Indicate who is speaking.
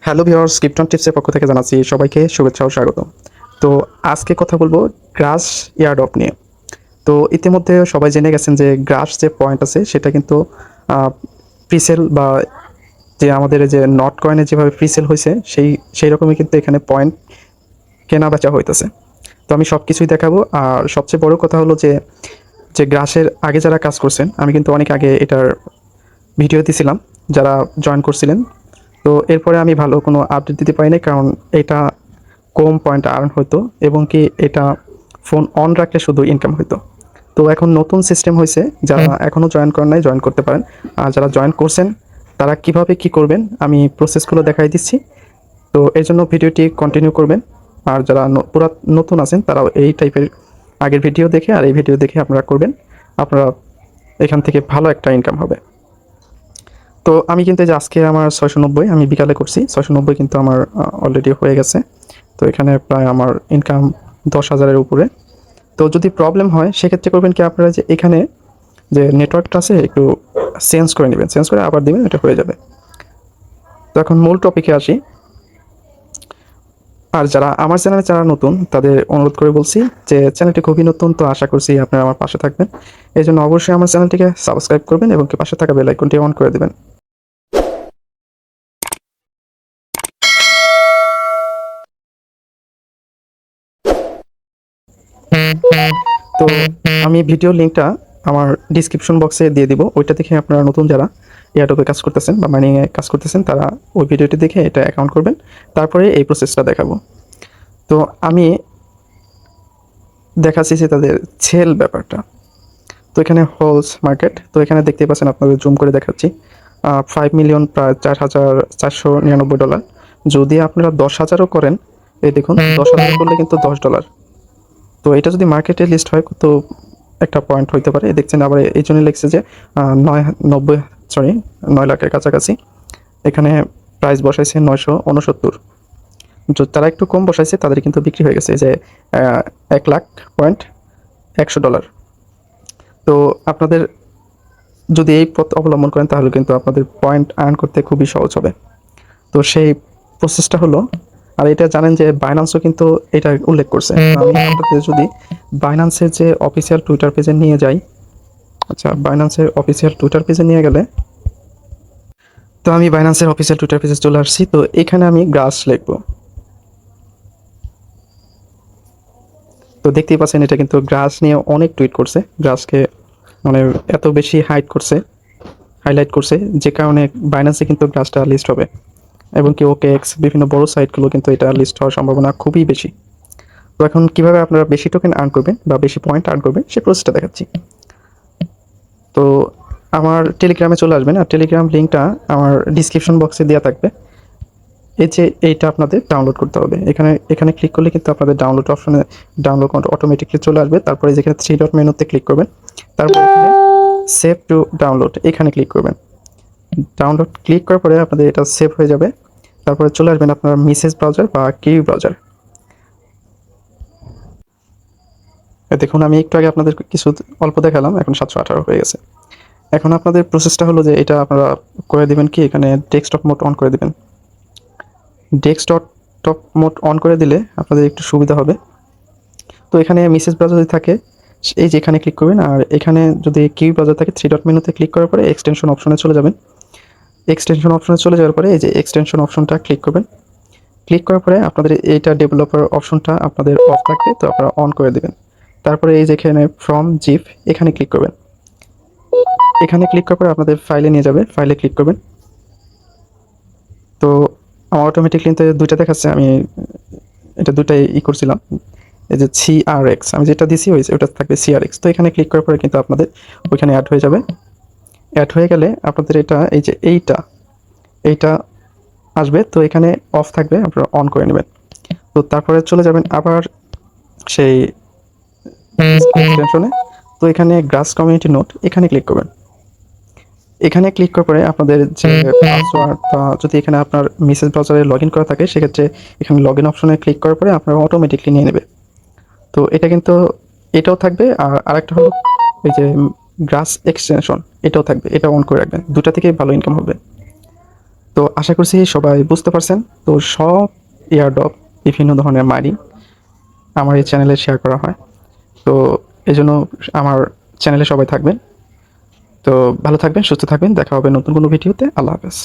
Speaker 1: Hello viewers, krypton টিপসের পক্ষ থেকে জানাচ্ছি সবাইকে শুভেচ্ছা ও স্বাগত। তো আজকে কথা বলবো গ্রাস এয়ারড্রপ নিয়ে। তো ইতিমধ্যে সবাই জেনে গেছেন যে গ্রাস যে পয়েন্ট আছে সেটা কিন্তু প্রিসেল বা যে আমাদের যে নট কয়েনে যেভাবে প্রিসেল হয়েছে সেই রকমই কিন্তু এখানে পয়েন্ট কেনা বেচা হইতেছে। তো আমি সব কিছুই দেখাবো। আর সবচেয়ে বড় কথা হলো যে যে গ্রাসের আগে যারা কাজ করছেন, আমি কিন্তু অনেক আগে এটার ভিডিও দিছিলাম যারা জয়েন করছিলেন। তো এরপরে আমি ভালো কোনো আপডেট দিতে পারিনি, কারণ এটা কম পয়েন্ট আর্ন হতো এবং কি এটা ফোন অন রাখলে শুধু ইনকাম হতো। তো এখন নতুন সিস্টেম হয়েছে, যারা এখনও জয়েন করেন নাই জয়েন করতে পারেন। আর যারা জয়েন করছেন তারা কিভাবে কি করবেন আমি প্রসেসগুলো দেখাই দিচ্ছি। তো এর জন্য ভিডিওটি কন্টিনিউ করবেন। আর যারা পুরা নতুন আছেন তারাও এই টাইপের আগের ভিডিও দেখে আর এই ভিডিও দেখে আপনারা করবেন। আপনারা এখান থেকে ভালো একটা ইনকাম হবে। তো আমি কিন্তু এই যে আজকে আমার 690 আমি বিকালে করছি, 690 কিন্তু আমার অলরেডি হয়ে গেছে। তো এখানে প্রায় আমার ইনকাম 10,000-এর উপরে। তো যদি প্রবলেম হয় সেক্ষেত্রে করবেন কি, আপনারা যে এখানে যে নেটওয়ার্কটা আছে একটু চেঞ্জ করে নেবেন, চেঞ্জ করে আবার দিবেন, এটা হয়ে যাবে। তো এখন মূল টপিকে আসি। আর যারা আমার চ্যানেলে যারা নতুন তাদের অনুরোধ করে বলছি যে চ্যানেলটি খুবই নতুন, তো আশা করছি আপনারা আমার পাশে থাকবেন। এই জন্য অবশ্যই আমার চ্যানেলটিকে সাবস্ক্রাইব করবেন এবং কি পাশে থাকা বেল আইকনটি অন করে দেবেন। তো আমি ভিডিও লিঙ্কটা আমার ডিসক্রিপশন বক্সে দিয়ে দিব, ওইটা দেখে আপনারা নতুন যারা এয়ারড্রপে কাজ করতেছেন বা মাইনিংয়ে কাজ করতেছেন তারা ওই ভিডিওটি দেখে এটা অ্যাকাউন্ট করবেন। তারপরে এই প্রসেসটা দেখাবো। তো আমি দেখাচ্ছি যে তাদের সেল ব্যাপারটা। তো এখানে হোলস মার্কেট, তো এখানে দেখতেই পাচ্ছেন, আপনাদের জুম করে দেখাচ্ছি 5 মিলিয়ন প্রায় $4,499। যদি আপনারা 10,000ও করেন, এই দেখুন 10,000 করলে কিন্তু $10। তো এটা যদি মার্কেটে লিস্ট হয় তো একটা পয়েন্ট হইতে পারে। দেখছেন আবার এই জন্য লিখছে যে 9 লাখের কাছাকাছি। এখানে প্রাইস বসাইছে 969। তারা একটু কম বসাইছে, তাদের কিন্তু বিক্রি হয়ে গেছে যে 1,00,000.100 ডলার। তো আপনাদের যদি এই পথ অবলম্বন করেন তাহলে কিন্তু আপনাদের পয়েন্ট আর্ন করতে খুবই সহজ হবে। তো সেই প্রসেসটা হলো, আর এটা জানেন যে বাইন্যান্সও কিন্তু এটা উল্লেখ করছে। আমি আপনাদের যদি বাইন্যান্সের যে অফিসিয়াল টুইটার পেজে নিয়ে যাই, আচ্ছা বাইন্যান্সের অফিসিয়াল টুইটার পেজে নিয়ে গেলে, তো আমি বাইন্যান্সের অফিসিয়াল টুইটার পেজে চলে আসছি। তো এখানে আমি গ্রাস লিখবো। তো দেখতেই পাচ্ছেন এটা কিন্তু গ্রাস নিয়ে অনেক টুইট করছে, গ্রাসকে মানে এত বেশি হাইলাইট করছে যে কারণে বাইন্যান্সে কিন্তু গ্রাসটা লিস্ট হবে এবং কি OKX বিভিন্ন বড় সাইটগুলো কিন্তু এটা লিস্ট হওয়ার সম্ভাবনা খুবই বেশি। তো এখন কিভাবে আপনারা বেশি টোকেন আর্ন করবেন বা বেশি পয়েন্ট আর্ন করবেন সেই প্রসেসটা দেখাচ্ছি। তো আমার টেলিগ্রামে চলে আসবেন, আর টেলিগ্রাম লিঙ্কটা আমার ডিসক্রিপশন বক্সে দেওয়া থাকবে। এই যে এইটা আপনাদের ডাউনলোড করতে হবে। এখানে এখানে ক্লিক করলে কিন্তু আপনাদের ডাউনলোড অপশনে ডাউনলোড অটোমেটিকলি চলে আসবে। তারপরে যেখানে 3 ডট মেনুতে ক্লিক করবেন, তারপরে এখানে সেভ টু ডাউনলোড এখানে ক্লিক করবেন। ডাউনলোড ক্লিক করার পরে আপনাদের এটা সেভ হয়ে যাবে। তারপরে চলে আসবেন আপনার মেসেজ ব্রাউজার বা কিউ ব্রাউজার। দেখুন আমি একটু আগে আপনাদের কিছু অল্প দেখালাম, এখন 718 হয়ে গেছে। এখন আপনাদের প্রসেসটা হলো যে এটা আপনারা করে দেবেন কি, এখানে ডেস্কটপ মোড অন করে দেবেন। ডেস্কটপ মোড অন করে দিলে আপনাদের একটু সুবিধা হবে। তো এখানে মেসেজ ব্রাউজার যদি থাকে এই যে এখানে ক্লিক করবেন, আর এখানে যদি কিউ ব্রাউজার থাকে 3 ডট মেনুতে ক্লিক করার পরে এক্সটেনশন অপশনে চলে যাবেন। এক্সটেনশন অপশনে চলে যাওয়ার পরে এই যে এক্সটেনশন অপশনটা ক্লিক করবেন। ক্লিক করার পরে আপনাদের এইটা ডেভেলপার অপশনটা আপনাদের অফ থাকবে, তো আপনারা অন করে দেবেন। তারপরে এই যে এখানে ফ্রম জিপ এখানে ক্লিক করবেন। এখানে ক্লিক করার পরে আপনাদের ফাইলে নিয়ে যাবে, ফাইলে ক্লিক করবেন। তো আমার অটোমেটিকলি কিন্তু দুইটা দেখাচ্ছে, আমি এটা দুটাই করছিলাম। এই যে CRX আমি যেটা দিছি ওইটা থাকবে CRX। তো এখানে ক্লিক করার পরে কিন্তু আপনাদের ওইখানে অ্যাড হয়ে যাবে। অ্যাড হয়ে গেলে আপনাদের এটা এই যে এইটা আসবে, তো এখানে অফ থাকবে, আপনারা অন করে নেবেন। তো তারপরে চলে যাবেন আবার সেই এক্সটেনশনে। তো এখানে গ্রাস কমিউনিটি নোট এখানে ক্লিক করবেন। এখানে ক্লিক করার পরে আপনাদের যে পাসওয়ার্ড বা যদি এখানে আপনার মেসেজ ব্রাউজারে লগ ইন করা থাকে সেক্ষেত্রে এখানে লগ ইন অপশনে ক্লিক করার পরে আপনার অটোমেটিকলি নিয়ে নেবে। তো এটা কিন্তু এটাও থাকবে, আর আরেকটা হলো এই যে গ্রাস এক্সটেনশন এটাও থাকবে, এটা অন করে রাখবেন, দুটা থেকেই ভালো ইনকাম হবে। তো আশা করছি সবাই বুঝতে পারছেন। তো সব এয়ারড্রপ বিভিন্ন ধরনের মানি আমার এই চ্যানেলে শেয়ার করা হয়। তো এজন্য আমার চ্যানেলে সবাই থাকবেন। তো ভালো থাকবেন, সুস্থ থাকবেন। দেখা হবে নতুন কোনো ভিডিওতে। আল্লাহ হাফেজ।